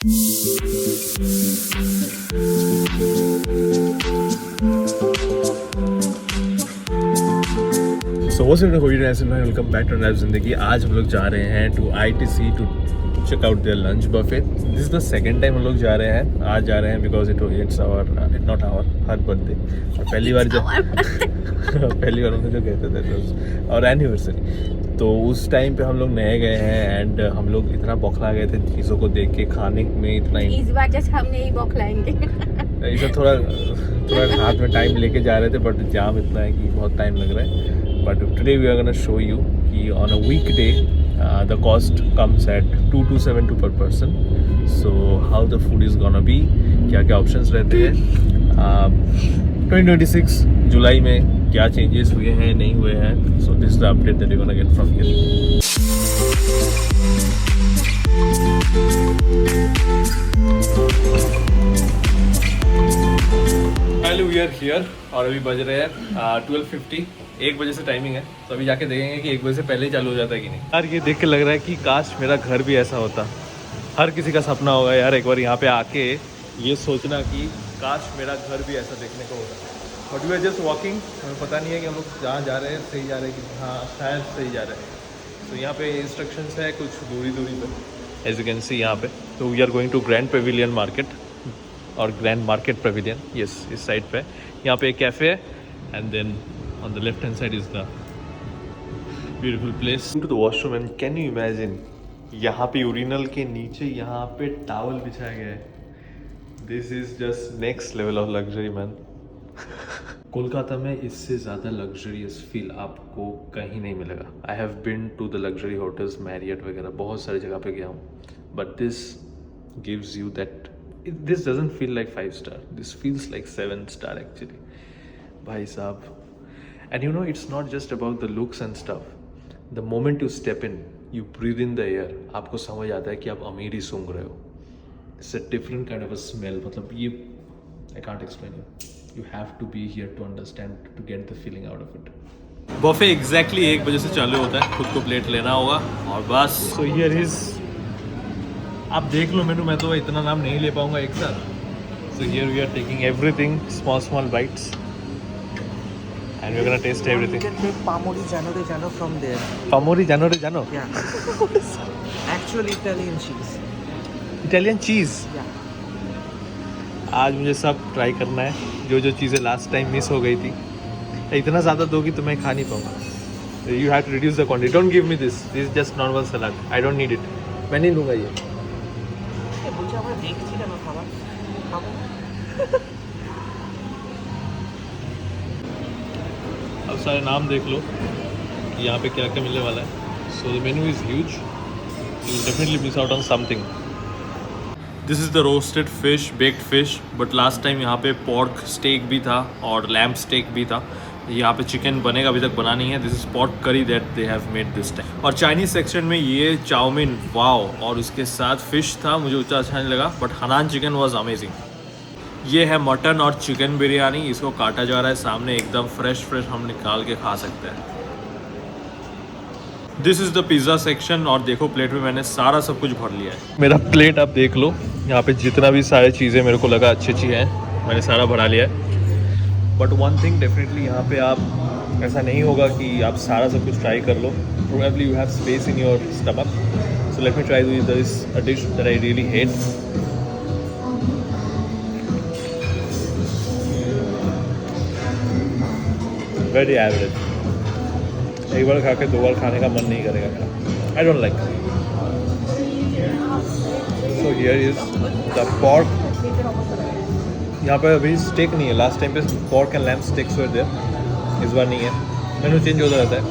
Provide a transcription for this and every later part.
Welcome back to life जिंदगी। आज हम लोग जा रहे हैं to ITC to check out their lunch buffet. This is the second time हम लोग जा रहे हैं। आज जा रहे हैं because it's our not our her birthday. और पहली बार हम लोग जो कहते थे और एनिवर्सरी, तो उस टाइम पे हम लोग नए गए हैं एंड हम लोग इतना बौखला गए थे चीज़ों को देख के, खाने में इतना। इस बार जस्ट हम नहीं बौखलाएंगे। इसे थोड़ा हाथ में टाइम लेके जा रहे थे, बट जाम इतना है कि बहुत टाइम लग रहा है। But today we are going to show you कि on a weekday the cost comes at 2,272 per person. So how the food is gonna be, क्या क्या options रहते हैं, 2026 जुलाई में क्या changes हुए हैं नहीं हुए हैं. So this is the update that you're gonna get from here. Hello, we are here और अभी बज रहे हैं 12:50. 1 बजे से टाइमिंग है, तो अभी जाके देखेंगे कि 1 बजे से पहले ही चालू हो जाता है कि नहीं। यार ये देख के लग रहा है कि काश मेरा घर भी ऐसा होता। हर किसी का सपना होगा यार एक बार यहाँ पे आके ये सोचना कि काश मेरा घर भी ऐसा देखने को होता। But we are just walking, हमें पता नहीं है कि हम लोग जहाँ जा रहे हैं सही जा रहे हैं कि हाँ शायद सही जा रहे हैं। तो यहाँ पे इंस्ट्रक्शंस है कुछ दूरी पर, एज यू कैन सी यहाँ पे। तो we are going to grand pavilion market और ग्रैंड मार्केट पेविलियन, यस इस साइड पे। यहाँ पे एक कैफ़े है and then on the left hand side is the beautiful place. Into the washroom and can you imagine यहाँ पे urinal के नीचे यहाँ पे टॉवल बिछाया गया है। This is just next level of luxury man. Kolkata में इससे ज़्यादा luxurious feel आपको कहीं नहीं मिलेगा। I have been to the luxury hotels, Marriott वगैरह बहुत सारी जगह पे गया हूँ, but this gives you that. This doesn't feel like 5 star. This feels like 7 star actually. भाई साहब। And you know, it's not just about the looks and stuff. The moment you step in, you breathe in the air, आपको समझ आता है कि आप अमीर ही सूंघ रहे हो. It's a different kind of a smell. मतलब ये I can't explain it. You have to be here to understand, to get the feeling out of it. Buffet exactly 1 बजे से चालू होता है, खुद को प्लेट लेना होगा और बस. So here is, आप देख लो मेनू, मैं तो इतना नाम नहीं ले पाऊंगा एक साथ. So here we are taking everything, small bites. And we're gonna taste everything. You can take Pamori Jano from there. Pamori Jano? Yeah. Actual Italian cheese. Italian cheese? Yeah. आज मुझे सब ट्राई करना है, जो चीज़ें लास्ट टाइम मिस हो गई थी। इतना ज़्यादा दोगी तो मैं खा नहीं पाऊँगा। You have to reduce the quantity. Don't give me this. This is just normal salad. I don't need it. मैं नहीं लूँगा ये। मुझे अपना देख चीज़ ना खावा। अब सारे नाम देख लो कि यहाँ पे क्या क्या मिलने वाला है। So the menu is huge, you will definitely miss out on something. This is the roasted fish, baked fish, but last time यहाँ पे पॉर्क स्टेक भी था और लैम्प स्टेक भी था। यहाँ पे चिकन बनेगा, अभी तक बना नहीं है। दिस इज़ पॉर्क करी that they have made this time. और चाइनीज़ सेक्शन में ये चाउमीन, वाओ, और उसके साथ फिश था, मुझे उतना अच्छा नहीं लगा, but Hanan chicken was amazing. ये है मटन और चिकन बिरयानी, इसको काटा जा रहा है सामने, एकदम फ्रेश हम निकाल के खा सकते हैं। This is the pizza section और देखो प्लेट में मैंने सारा सब कुछ भर लिया है। मेरा प्लेट आप देख लो, यहाँ पे जितना भी सारी चीज़ें मेरे को लगा अच्छी हैं, मैंने सारा भरा लिया है। बट वन थिंग डेफिनेटली यहाँ पे आप ऐसा नहीं होगा कि आप सारा सब कुछ ट्राई कर लो। Probably you have space in your stomach. So let me try this a dish that I really hate. Very average. एक बार खा के 2 बार खाने का मन नहीं करेगा मेरा। I don't like. So here is the pork. यहाँ पे अभी स्टेक नहीं है, लास्ट टाइम पे pork and lamb steaks were there, इस बार नहीं है। मेनू चेंज होता रहता है,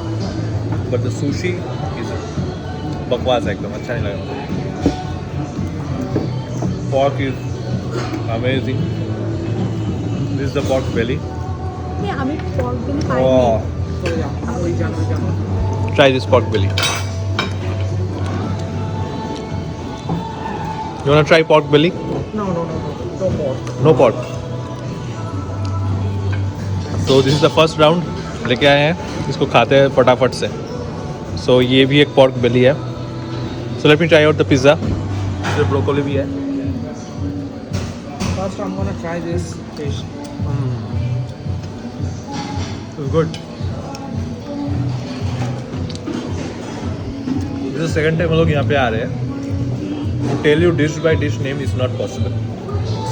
बट द सुशी इज बकवास है एकदम, अच्छा नहीं लगा। Pork is amazing. This is the pork belly. Try this pork belly. You wanna try pork belly? No pork. No pork. So this is the first round. लेके आए हैं, इसको खाते हैं फटाफट से। So ये भी एक pork belly है। So let me try out the pizza. इसमें ब्रोकोली भी है। First, I'm gonna try this fish. Good. This second time हम लोग यहाँ पे आ रहे हैं। To tell you dish by dish name is not possible.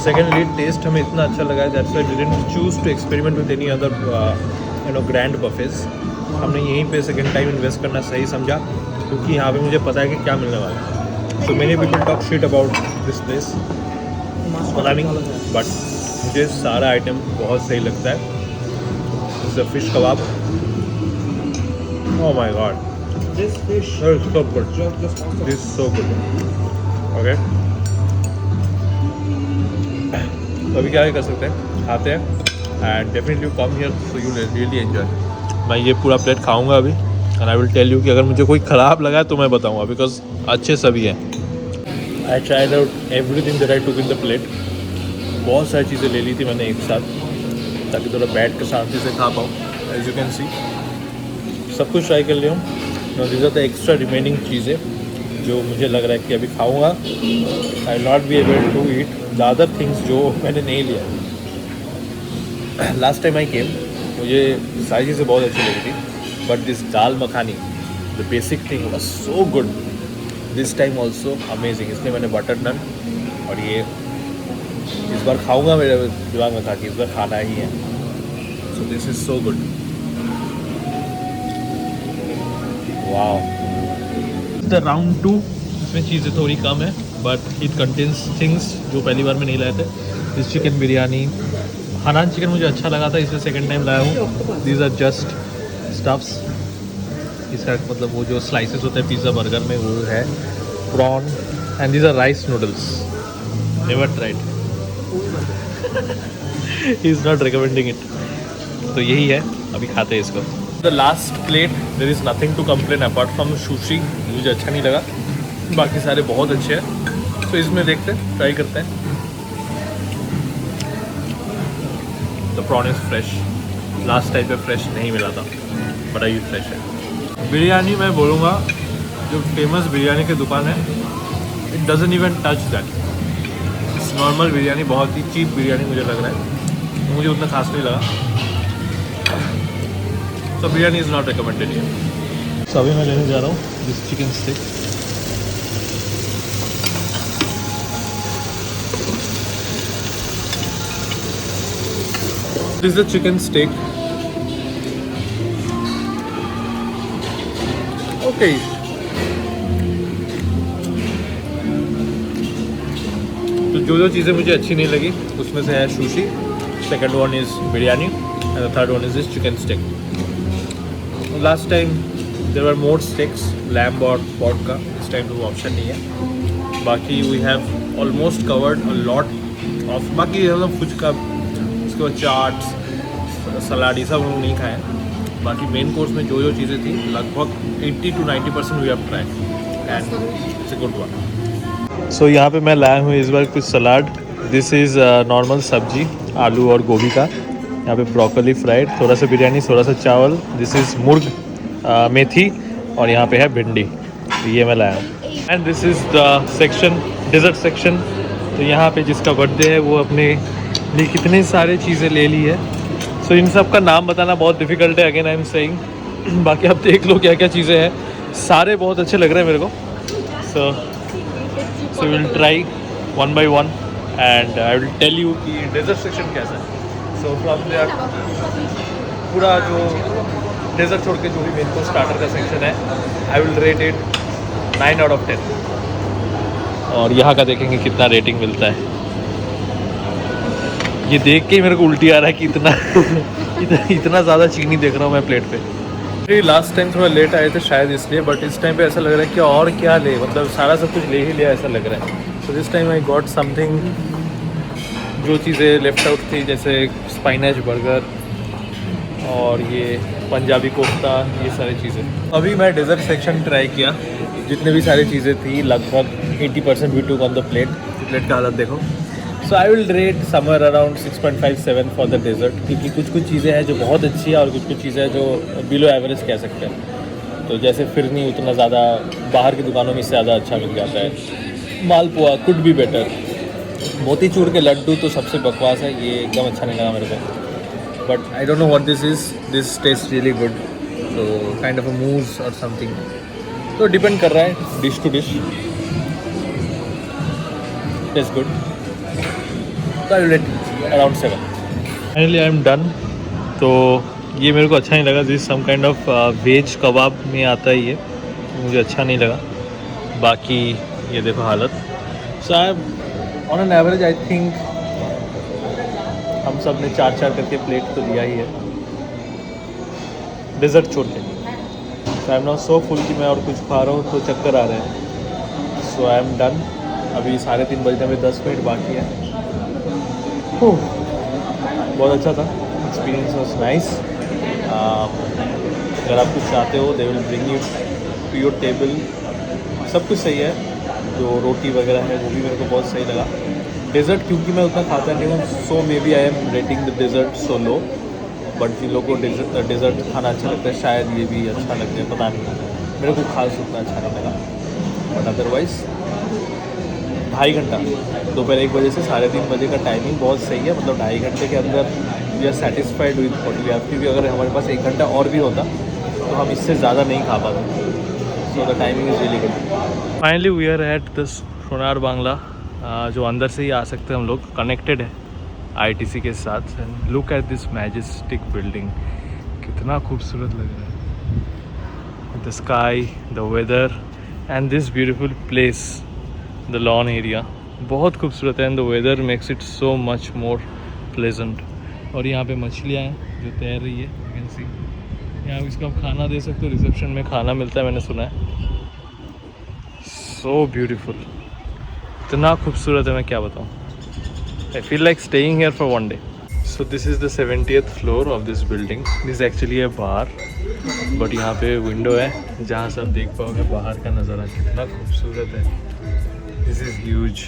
Secondly taste हमें इतना अच्छा लगा, that's why we didn't choose to experiment with any other grand buffets. हमने यहीं पे सेकंड टाइम इन्वेस्ट करना सही समझा, क्योंकि यहाँ पे मुझे पता है कि क्या मिलने वाला है। So many people talk shit about this place, पता नहीं, बट मुझे सारा आइटम बहुत सही लगता है। This fish kebab, oh my God, This fish so good, just this is so good. Okay, तो अभी क्या कर सकते हैं, खाते हैं and definitely come here so you really enjoy. मैं ये पूरा प्लेट खाऊंगा अभी and I will tell you कि अगर मुझे कोई ख़राब लगा तो मैं बताऊंगा, बिकॉज अच्छे सभी हैं। I tried out everything that I took in the plate. बहुत सारी चीज़ें ले ली थी मैंने एक साथ, ताकि थोड़ा बैठ कर शांति से खा पाऊँ। एज यू कैन सी सब कुछ ट्राई कर लिया हूँ। This are the extra remaining चीज़ें जो मुझे लग रहा है कि अभी खाऊंगा। I will not be able to eat the other things जो मैंने नहीं लिया। लास्ट टाइम आई केम, मुझे सारी चीज़ें बहुत अच्छी लगी थी, but this dal makhani, the basic thing was so good. This time also amazing, इसलिए मैंने बटर नन और ये इस बार खाऊंगा। मेरे दिमाग में था कि इस बार खाना ही है। So this is so good, wow. The round 2, इसमें चीज़ें थोड़ी कम है, बट इट कंटेन्स थिंग्स जो पहली बार में नहीं लाए थे। This chicken biryani, Hanan chicken मुझे अच्छा लगा था, इसलिए सेकंड टाइम लाया हूँ। दीज आर जस्ट स्टफ्स, इसका मतलब वो जो स्लाइसेस होते हैं पिज़्ज़ा बर्गर में वो है। Prawn and these are rice noodles, never tried, he is not recommending it. तो यही है, अभी खाते हैं इसको। The last plate, there is nothing to complain apart from sushi. मुझे अच्छा नहीं लगा, बाकी सारे बहुत अच्छे हैं। तो इसमें देखते हैं, ट्राई करते हैं। The prawn is fresh, last time पे फ्रेश नहीं मिला था, बट ये फ्रेश है। बिरयानी मैं बोलूँगा जो फेमस बिरयानी की दुकान है, it doesn't even touch that. इस नॉर्मल बिरयानी बहुत ही चीप बिरयानी मुझे लग रहा है, मुझे उतना खास नहीं लगा। So biryani is not recommended here. So अभी मैं लेने जा रहा हूँ this chicken stick. This is the chicken steak. Okay. तो जो चीज़ें मुझे अच्छी नहीं लगी उसमें से है sushi, second one is biryani and the third one is this chicken stick. Last time there were more sticks, lamb और पॉट का, इस टाइम तो वो ऑप्शन नहीं है। बाकी we have almost covered a lot of, बाकी मतलब फुचका, उसके बाद चाट्स, सलाद, ये सब हम लोग नहीं खाए। बाकी मेन कोर्स में जो चीज़ें थी लगभग 80 to 90% we have tried and it's a good one. So यहाँ पे मैं लाया हूँ इस बार कुछ सलाद। दिस इज़ नॉर्मल सब्जी, आलू और गोभी का। यहाँ पे ब्रोकली फ्राइड, थोड़ा सा बिरयानी, थोड़ा सा चावल। दिस इज़ मुर्ग, मेथी, और यहाँ पे है भिंडी। तो ये मैं लाया हूँ। And this is the section, dessert section. तो यहाँ पे जिसका बर्थडे है वो अपने लिए कितने सारे चीज़ें ले ली है। सो इन सब का नाम बताना बहुत डिफ़िकल्ट है, अगेन आई एम सेइंग। बाकी आप देख लो क्या क्या चीज़ें हैं, सारे बहुत अच्छे लग रहे हैं मेरे को। So will try one by one and I will tell you कि डेजर्ट सेक्शन कैसा है। सो फ्रॉम देयर पूरा जो डेजर्ट छोड़ के जो भी मेन को स्टार्टर का सेक्शन है, आई will rate it 9 out of 10। और यहाँ का देखेंगे कितना रेटिंग मिलता है। ये देख के ही मेरे को उल्टी आ रहा है कि इतना ज़्यादा चीनी देख रहा हूँ मैं प्लेट पे। लास्ट टाइम थोड़ा लेट आए थे शायद इसलिए, बट इस टाइम पे ऐसा लग रहा है कि और क्या ले, मतलब सारा सब कुछ ले ही लिया ऐसा लग रहा है। So this time I got something, जो चीज़ें लेफ्ट आउट थी जैसे स्पाइनच बर्गर और ये पंजाबी कोफ्ता, ये सारी चीज़ें। अभी मैं डेजर्ट सेक्शन ट्राई किया, जितने भी सारी चीज़ें थी लगभग 80% वी टूक ऑन द प्लेट। प्लेट का हालत देखो। So I will rate somewhere around 6.57 for the dessert, क्योंकि कुछ चीज़ें हैं जो बहुत अच्छी है और कुछ चीज़ें हैं जो बिलो एवरेज कह सकते हैं। तो जैसे फिरनी उतना ज़्यादा बाहर की दुकानों में इससे ज़्यादा अच्छा मिल जाता है। मालपुआ कुड बी बेटर, मोतीचूर के लड्डू तो सबसे बकवास है, ये एकदम अच्छा नहीं लगा मेरे को। But I don't know what this is, this taste really good, तो काइंड ऑफ अ मूज और समथिंग, तो डिपेंड कर रहा है dish to dish. Taste good, तो I rate around 7। Finally I am done. तो ये मेरे को अच्छा नहीं लगा, this some kind of veg kebab में आता है ये, मुझे अच्छा नहीं लगा। बाकी ये देखो हालत। So I on an average I think हम सब ने 4-4 करके प्लेट तो लिया ही है, डेजर्ट छोड़ के। So I am not so full कि मैं और कुछ खा रहा हूँ तो चक्कर आ रहे हैं। सो आई एम डन। अभी 3:30 बजने में 10 मिनट बाकी है। बहुत अच्छा था, एक्सपीरियंस वॉज नाइस। अगर आप कुछ चाहते हो they will bring you to your table, सब कुछ सही है। जो रोटी वगैरह है वो भी मेरे को बहुत सही लगा। डेज़र्ट क्योंकि मैं उतना खाता नहीं हूँ, so maybe I am rating the dessert so low, but जिन लोगों को डेज़र्ट खाना अच्छा लगता है शायद ये भी अच्छा लगता है, पता नहीं, मेरे को खास उतना अच्छा नहीं लगा। बट अदरवाइज़ 2.5 घंटा, दोपहर 1 बजे से 3:30 बजे का टाइमिंग बहुत सही है। मतलब 2.5 घंटे के अंदर we are satisfied with what we have, क्योंकि अगर हमारे पास 1 घंटा और भी होता तो हम इससे ज़्यादा नहीं खा पाते। So the timing is really good. Finally we are at the Sonar Bangla, जो अंदर से ही आ सकते हैं हम लोग, कनेक्टेड है ITC के साथ। And look at this majestic building, कितना खूबसूरत लग रहा है। The sky, the weather and this beautiful place, the lawn area बहुत खूबसूरत है। And the weather makes it so much more pleasant. और यहाँ पे मछलियाँ हैं जो तैर रही है, यू कैन सी। यहाँ इसको आप खाना दे सकते हो, रिसेप्शन में खाना मिलता है मैंने सुना है। सो ब्यूटीफुल, इतना खूबसूरत है मैं क्या बताऊँ। I feel like staying here for 1 day. So this is the 70th floor of this building. This actually है बाहर, बट यहाँ पे विंडो है जहाँ से आप देख पाओगे बाहर का नज़ारा कितना खूबसूरत है। This is huge.